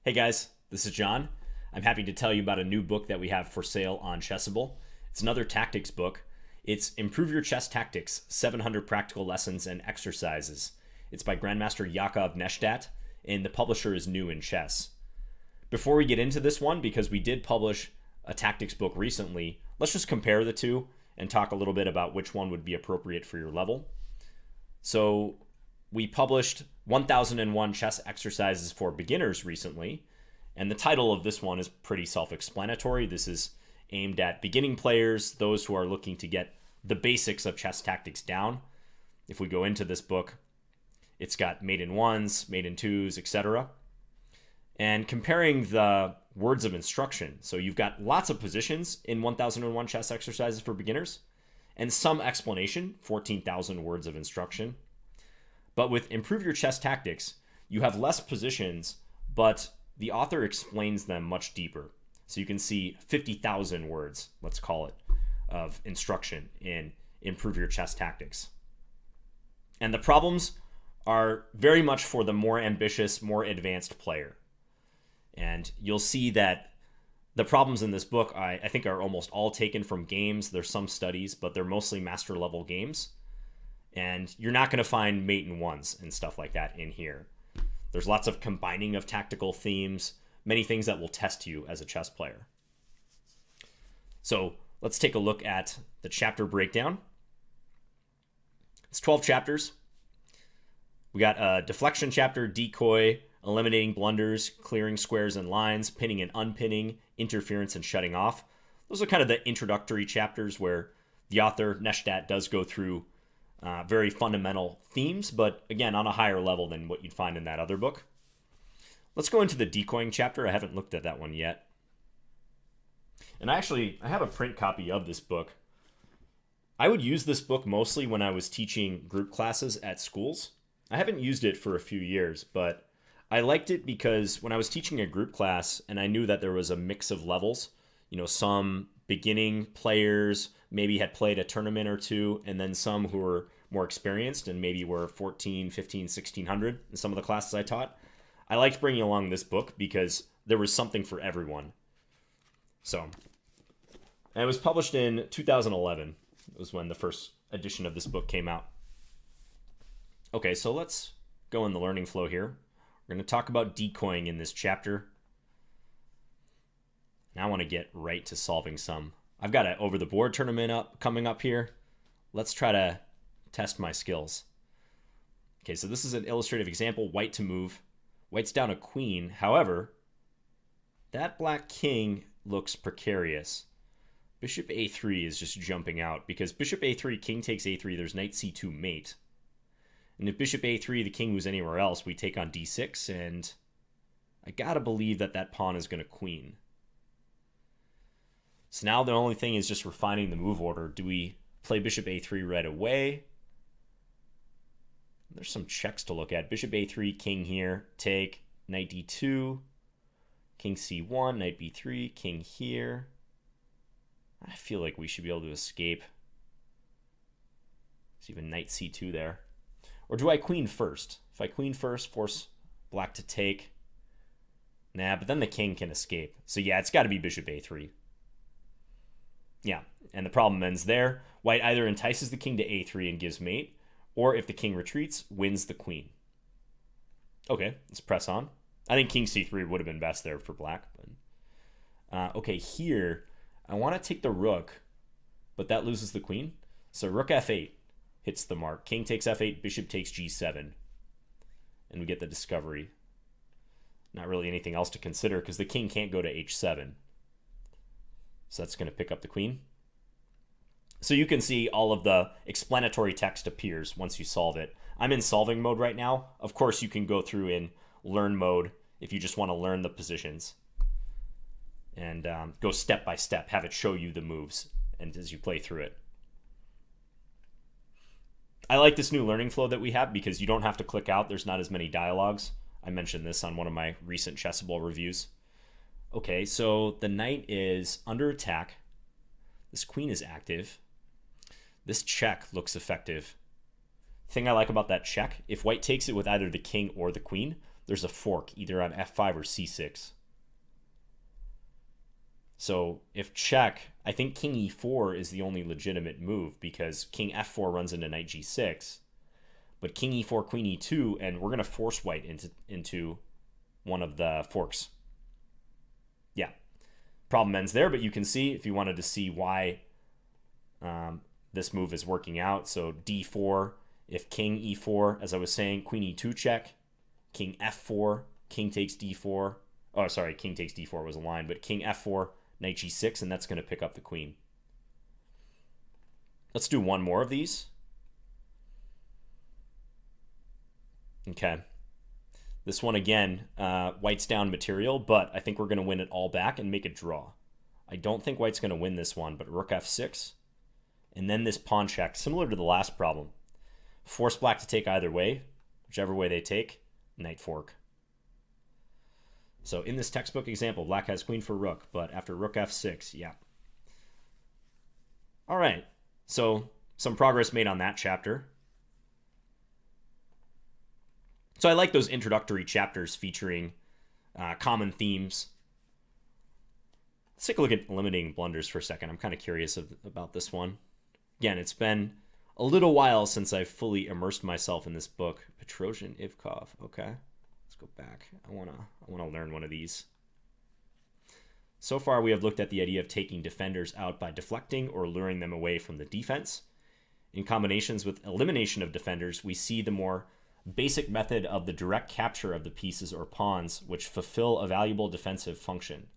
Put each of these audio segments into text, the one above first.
Hey guys, this is John. I'm happy to tell you about a new book that we have for sale on Chessable. It's another tactics book. It's Improve Your Chess Tactics, 700 Practical Lessons and Exercises. It's by Grandmaster Yakov Neshdat, and the publisher is New in Chess. Before we get into this one, because we did publish a tactics book recently, let's just compare the two and talk a little bit about which one would be appropriate for your level. So we published 1001 Chess Exercises for Beginners recently, and the title of this one is pretty self-explanatory. This is aimed at beginning players, those who are looking to get the basics of chess tactics down. If we go into this book, it's got mate in ones, mate in twos, etc. And comparing the words of instruction. So you've got lots of positions in 1001 Chess Exercises for Beginners, and some explanation, 14,000 words of instruction. But with Improve Your Chess Tactics, you have less positions, but the author explains them much deeper. So you can see 50,000 words, let's call it, of instruction in Improve Your Chess Tactics. And the problems are very much for the more ambitious, more advanced player. And you'll see that the problems in this book, I think, are almost all taken from games. There's some studies, but they're mostly master level games. And you're not going to find mate in ones and stuff like that in here. There's lots of combining of tactical themes, many things that will test you as a chess player. So let's take a look at the chapter breakdown. It's 12 chapters. We got a deflection chapter, decoy, eliminating blunders, clearing squares and lines, pinning and unpinning, interference and shutting off. Those are kind of the introductory chapters where the author, Neshdat, does go through very fundamental themes, but again, on a higher level than what you'd find in that other book. Let's go into the decoying chapter. I haven't looked at that one yet. And I have a print copy of this book. I would use this book mostly when I was teaching group classes at schools. I haven't used it for a few years, but I liked it because when I was teaching a group class and I knew that there was a mix of levels, some beginning players maybe had played a tournament or two, and then some who were more experienced and maybe were 14, 15, 1600 in some of the classes I taught. I liked bringing along this book because there was something for everyone. And it was published in 2011. It was when the first edition of this book came out. Okay, so let's go in the learning flow here. We're going to talk about decoying in this chapter. And I want to get right to solving some. I've got an over-the-board tournament coming up here. Let's try to test my skills. Okay, so this is an illustrative example. White to move. White's down a queen. However, that black king looks precarious. Bishop a3 is just jumping out because bishop a3, king takes a3, there's knight c2 mate. And if bishop a3, the king moves anywhere else, we take on d6, and I gotta believe that pawn is gonna queen. So now the only thing is just refining the move order. Do we play bishop a3 right away? There's some checks to look at. Bishop a3, king here, take, knight d2, king c1, knight b3, king here. I feel like we should be able to escape. There's even knight c2 there. Or do I queen first? If I queen first, force black to take. Nah, but then the king can escape. So yeah, it's got to be bishop a3. Yeah, and the problem ends there. White either entices the king to a3 and gives mate, or if the king retreats, wins the queen. Okay, let's press on. I think king c3 would have been best there for black. But okay, here, I want to take the rook, but that loses the queen. So rook f8 hits the mark. King takes f8, bishop takes g7. And we get the discovery. Not really anything else to consider because the king can't go to h7. So that's going to pick up the queen. So you can see all of the explanatory text appears once you solve it. I'm in solving mode right now. Of course, you can go through in learn mode if you just want to learn the positions. And go step by step, have it show you the moves and as you play through it. I like this new learning flow that we have because you don't have to click out. There's not as many dialogues. I mentioned this on one of my recent Chessable reviews. Okay, so the knight is under attack. This queen is active. This check looks effective. Thing I like about that check, if white takes it with either the king or the queen, there's a fork either on f5 or c6. So if check, I think king e4 is the only legitimate move because king f4 runs into knight g6, but king e4, queen e2, and we're going to force white into one of the forks. Yeah, problem ends there, but you can see if you wanted to see why this move is working out. So d4, if king e4, as I was saying, queen e2 check, king f4, king takes d4. Oh, sorry, king takes d4 was a line, but king f4, knight g6, and that's going to pick up the queen. Let's do one more of these. Okay. This one, again, white's down material, but I think we're going to win it all back and make a draw. I don't think white's going to win this one, but rook f6. And then this pawn check, similar to the last problem. Force black to take either way. Whichever way they take, knight fork. So in this textbook example, black has queen for rook, but after rook f6, yeah. All right, so some progress made on that chapter. So I like those introductory chapters featuring common themes. Let's take a look at eliminating blunders for a second. I'm kind of curious about this one. Again, it's been a little while since I've fully immersed myself in this book. Petrosian Ivkov. Okay, let's go back. I wanna learn one of these. So far, we have looked at the idea of taking defenders out by deflecting or luring them away from the defense. In combinations with elimination of defenders, we see the more basic method of the direct capture of the pieces or pawns which fulfill a valuable defensive function.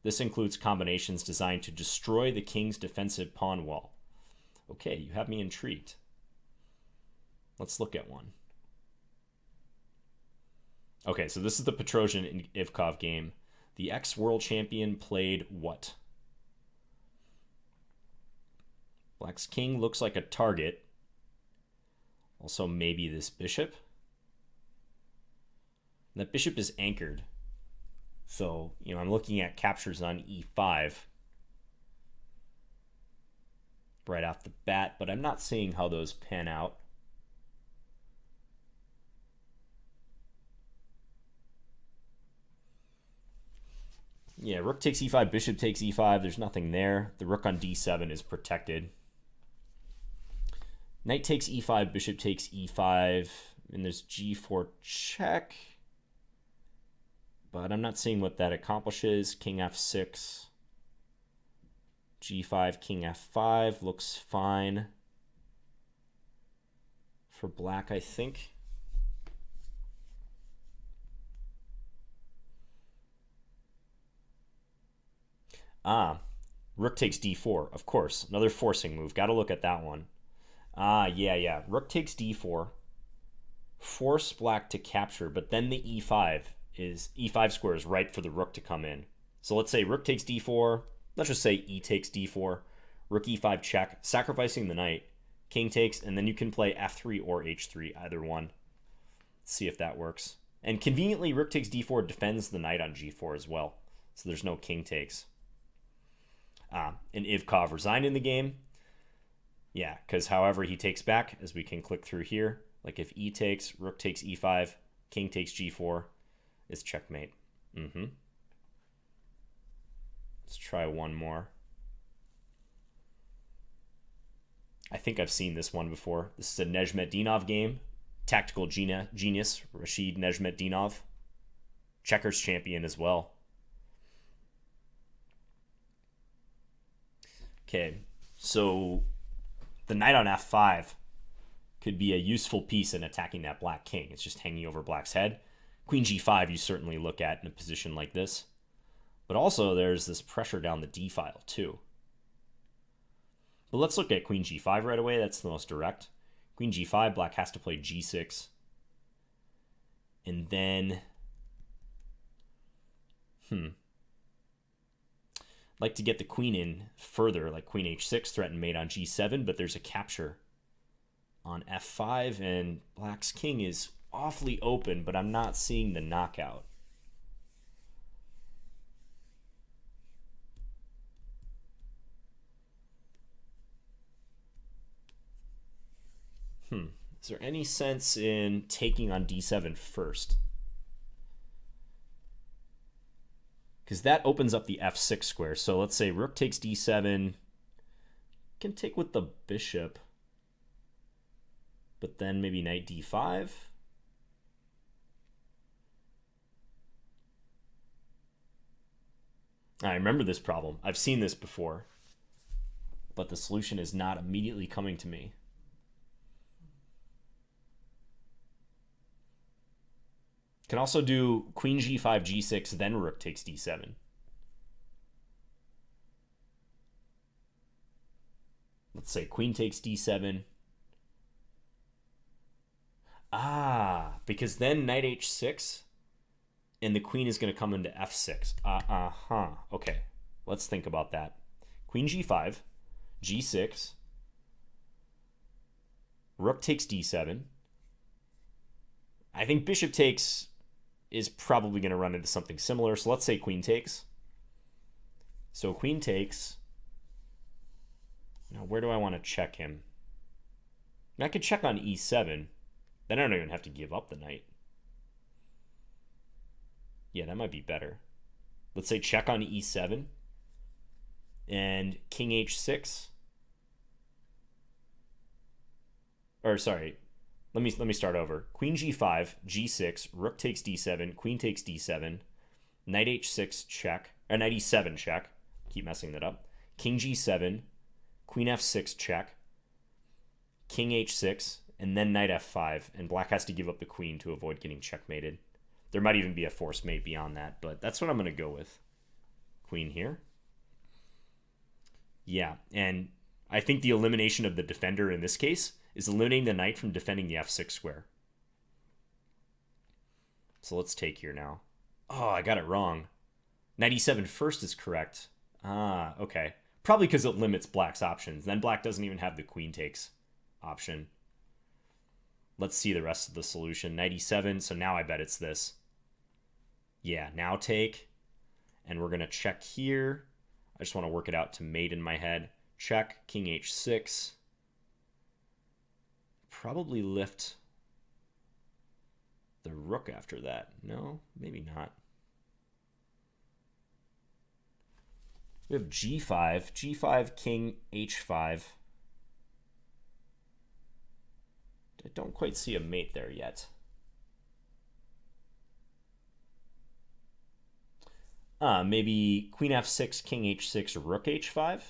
This includes combinations designed to destroy the king's defensive pawn wall. Okay, you have me intrigued. Let's look at one. Okay, so this is the Petrosian Ivkov game. The ex-world champion played what? Black's king looks like a target. Also, maybe this bishop. That bishop is anchored. So, I'm looking at captures on e5 right off the bat, but I'm not seeing how those pan out. Yeah, rook takes e5, bishop takes e5. There's nothing there. The rook on d7 is protected. Knight takes e5, bishop takes e5, and there's g4 check. But I'm not seeing what that accomplishes. King f6, g5, king f5 looks fine for black, I think. Rook takes d4, of course. Another forcing move. Got to look at that one. Yeah. Rook takes d4. Force black to capture, but then the e5 square is right for the rook to come in. So let's say rook takes d4. Let's just say e takes d4. Rook e5 check, sacrificing the knight. King takes, and then you can play f3 or h3, either one. Let's see if that works. And conveniently, rook takes d4 defends the knight on g4 as well. So there's no king takes. And Ivkov resigned in the game. Yeah, because however he takes back, as we can click through here, like if e takes, rook takes e5, king takes g4, is checkmate. Let's try one more. I think I've seen this one before. This is a Nezhmetdinov game. Tactical genius, Rashid Nezhmetdinov. Checkers champion as well. Okay, so the knight on f5 could be a useful piece in attacking that black king. It's just hanging over black's head. Queen g5 you certainly look at in a position like this. But also there's this pressure down the d file too. But let's look at queen g5 right away. That's the most direct. Queen g5, black has to play g6. And then, like to get the queen in further, like queen h6, threaten mate on g7, but there's a capture on f5, and black's king is awfully open, but I'm not seeing the knockout. Is there any sense in taking on d7 first? because that opens up the f6 square. So let's say rook takes d7. Can take with the bishop, but then maybe knight d5. I remember this problem. I've seen this before, but the solution is not immediately coming to me. Can also do queen g5, g6, then rook takes d7. Let's say queen takes d7. Because then knight h6, and the queen is going to come into f6. Okay, let's think about that. Queen g5, g6, rook takes d7. I think bishop takes is probably going to run into something similar. So let's say queen takes. So queen takes. Now, where do I want to check him? I could check on e7. Then I don't even have to give up the knight. Yeah, that might be better. Let's say check on e7. And king h6. Or sorry, let me start over. Queen g5, g6, rook takes d7, queen takes d7, knight h6 check, or knight e7 check. Keep messing that up. King g7, queen f6 check, king h6, and then knight f5, and black has to give up the queen to avoid getting checkmated. There might even be a forced mate beyond that, but that's what I'm going to go with. Queen here. Yeah, and I think the elimination of the defender in this case is eliminating the knight from defending the f6 square. So let's take here now. Oh, I got it wrong. Knight e7 first is correct. Okay. Probably because it limits black's options. Then black doesn't even have the queen takes option. Let's see the rest of the solution. Knight e7, so now I bet it's this. Yeah, now take. And we're going to check here. I just want to work it out to mate in my head. Check, king h6. Probably lift the rook after that. No, maybe not. We have g5, g5, king, h5. I don't quite see a mate there yet. Maybe queen f6, king h6, rook h5,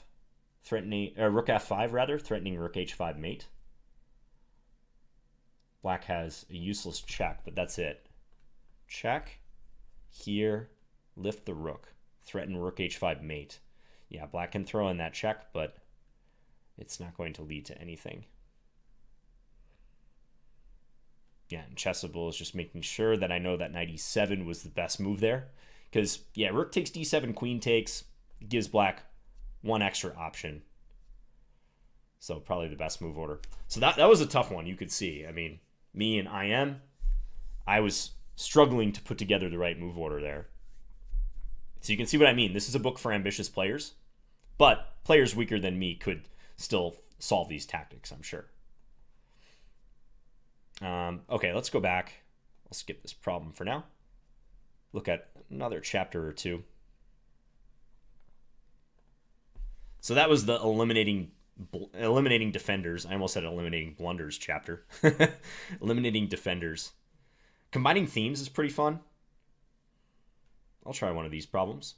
threatening rook f5 rather, threatening rook h5 mate. Black has a useless check, but that's it. Check here, lift the rook, threaten rook h5 mate. Yeah, black can throw in that check, but it's not going to lead to anything. Yeah, and Chessable is just making sure that I know that knight e7 was the best move there. Because, yeah, rook takes d7, queen takes, gives black one extra option. So probably the best move order. So that was a tough one, you could see. I mean, me and I was struggling to put together the right move order there. So you can see what I mean. This is a book for ambitious players. But players weaker than me could still solve these tactics, I'm sure. Okay, let's go back. I'll skip this problem for now. Look at another chapter or two. So that was the eliminating defenders. I almost said eliminating blunders chapter. Eliminating defenders. Combining themes is pretty fun. I'll try one of these problems.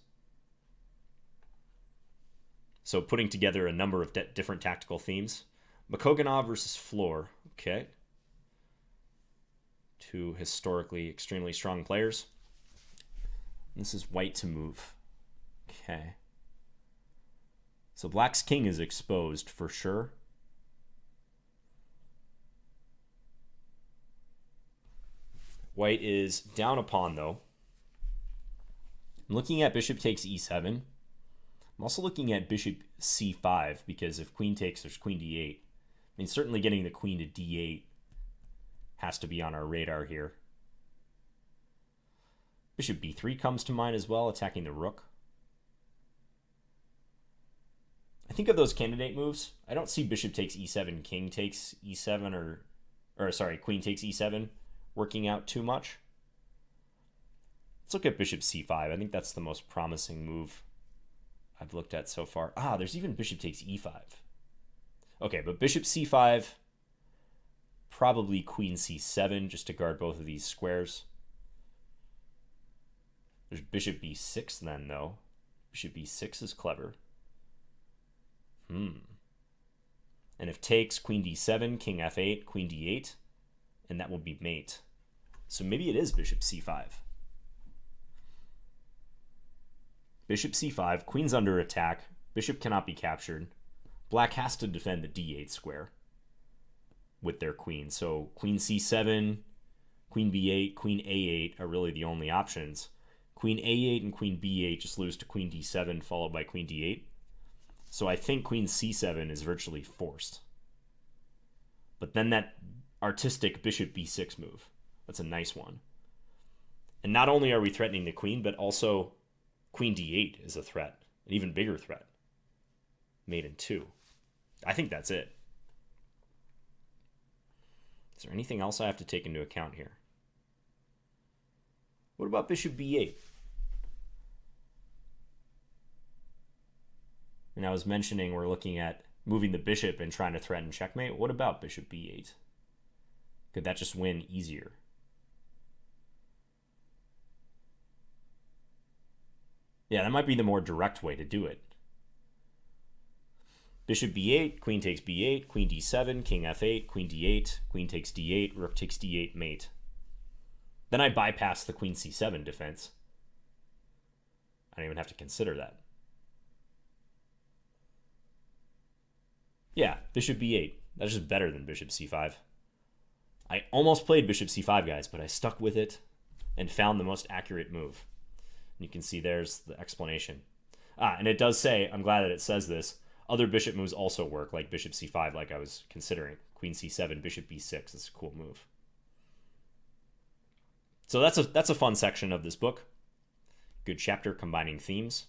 So putting together a number of different tactical themes. Makoganov versus Floor. Okay. Two historically extremely strong players. This is white to move. Okay. So black's king is exposed for sure. White is down a pawn though. I'm looking at bishop takes e7. I'm also looking at bishop c5 because if queen takes, there's queen d8. I mean, certainly getting the queen to d8 has to be on our radar here. Bishop b3 comes to mind as well, attacking the rook. I think of those candidate moves. I don't see bishop takes e7, king takes e7, or sorry, queen takes e7 working out too much. Let's look at bishop c5. I think that's the most promising move I've looked at so far. Ah, there's even bishop takes e5. Okay, but bishop c5, probably queen c7 just to guard both of these squares. There's bishop b6 then, though. Bishop b6 is clever. And if takes, queen d7, king f8, queen d8, and that will be mate. So maybe it is bishop c5. Bishop c5, queen's under attack, bishop cannot be captured. Black has to defend the d8 square with their queen. So queen c7, queen b8, queen a8 are really the only options. Queen a8 and queen b8 just lose to queen d7 followed by queen d8. So I think queen c7 is virtually forced. But then that artistic bishop b6 move, that's a nice one. And not only are we threatening the queen, but also queen d8 is a threat, an even bigger threat. Mate in 2. I think that's it. Is there anything else I have to take into account here? What about bishop b8? And I was mentioning we're looking at moving the bishop and trying to threaten checkmate. What about bishop b8? Could that just win easier? Yeah, that might be the more direct way to do it. Bishop b8, queen takes b8, queen d7, king f8, queen d8, queen takes d8, rook takes d8, mate. Then I bypass the queen c7 defense. I don't even have to consider that. Yeah, bishop b8. That's just better than bishop c5. I almost played bishop c5, guys, but I stuck with it and found the most accurate move. You can see there's the explanation. And it does say, I'm glad that it says this, other bishop moves also work, like bishop c5, like I was considering. Queen c7, bishop b6. It's a cool move. So that's a fun section of this book. Good chapter combining themes.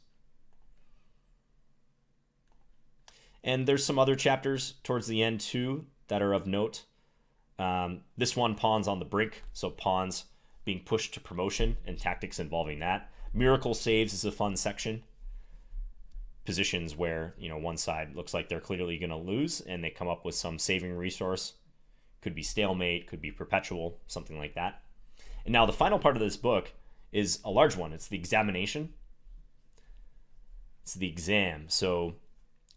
And there's some other chapters towards the end, too, that are of note. This one, pawns on the brink, so pawns being pushed to promotion and tactics involving that. Miracle saves is a fun section. Positions where, one side looks like they're clearly going to lose and they come up with some saving resource. Could be stalemate, could be perpetual, something like that. And now the final part of this book is a large one. It's the examination. It's the exam. So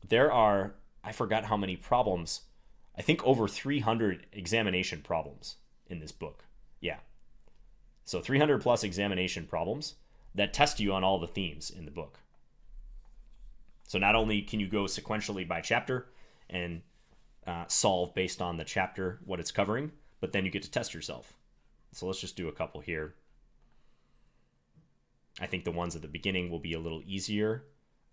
there are, I forgot how many problems, I think over 300 examination problems in this book. Yeah. So 300 plus examination problems that test you on all the themes in the book. So not only can you go sequentially by chapter and solve based on the chapter what it's covering, but then you get to test yourself. So let's just do a couple here. I think the ones at the beginning will be a little easier.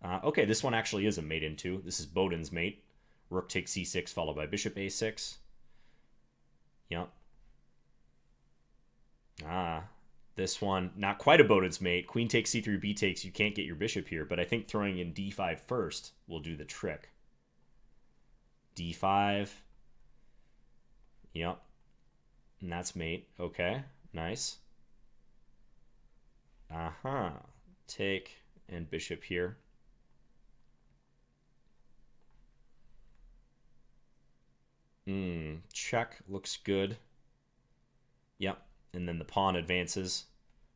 Okay, this one actually is a mate in 2. This is Bowden's mate. Rook takes c6 followed by bishop a6. Yep. This one, not quite a Bowden's mate. Queen takes c3, b takes. You can't get your bishop here, but I think throwing in d5 first will do the trick. d5. Yep. And that's mate. Okay, nice. Take and bishop here. Check looks good. Yep. And then the pawn advances.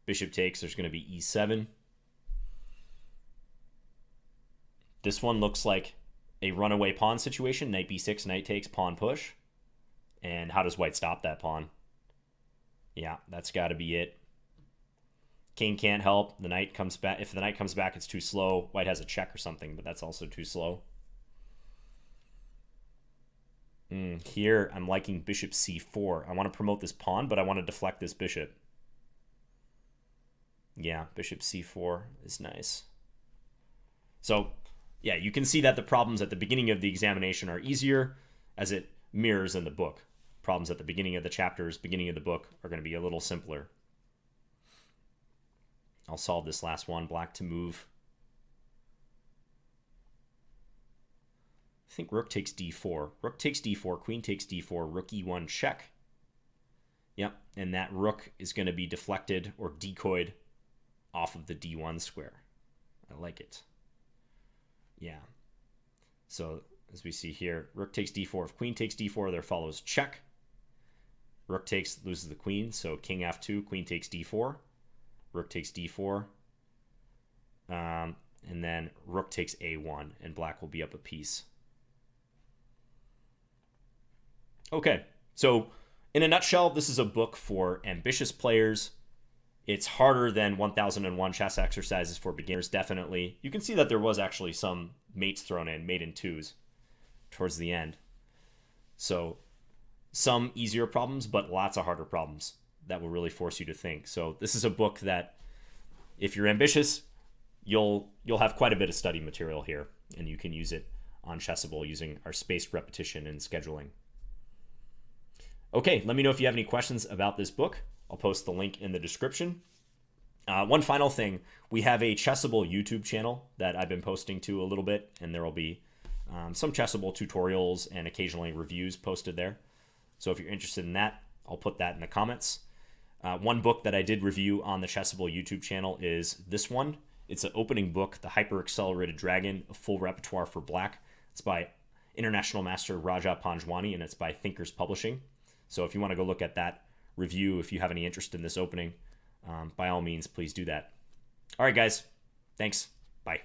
Bishop takes. There's going to be e7. This one looks like a runaway pawn situation. Knight b6, knight takes, pawn push. And how does white stop that pawn? Yeah, that's got to be it. King can't help. The knight comes back. If the knight comes back, it's too slow. White has a check or something, but that's also too slow. Here, I'm liking bishop c4. I want to promote this pawn, but I want to deflect this bishop. Yeah, bishop c4 is nice. So, yeah, you can see that the problems at the beginning of the examination are easier as it mirrors in the book. Problems at the beginning of the chapters, beginning of the book, are going to be a little simpler. I'll solve this last one. Black to move. I think rook takes d4. Rook takes d4, queen takes d4, rook e1 check. Yep, and that rook is going to be deflected or decoyed off of the d1 square. I like it. Yeah. So as we see here, rook takes d4. If queen takes d4, there follows check. Rook takes, loses the queen, so king f2, queen takes d4. Rook takes d4. And then rook takes a1, and black will be up a piece. Okay, so in a nutshell, this is a book for ambitious players. It's harder than 1001 chess exercises for beginners, definitely. You can see that there was actually some mates thrown in, mate in twos, towards the end. So some easier problems, but lots of harder problems that will really force you to think. So this is a book that, if you're ambitious, you'll have quite a bit of study material here, and you can use it on Chessable using our spaced repetition and scheduling. Okay, let me know if you have any questions about this book. I'll post the link in the description. One final thing, we have a Chessable YouTube channel that I've been posting to a little bit, and there will be some Chessable tutorials and occasionally reviews posted there. So if you're interested in that, I'll put that in the comments. One book that I did review on the Chessable YouTube channel is this one. It's an opening book, The Hyper Accelerated Dragon, a full repertoire for black. It's by International Master Raja Panjwani, and it's by Thinkers Publishing. So if you want to go look at that review, if you have any interest in this opening, by all means, please do that. All right, guys. Thanks. Bye.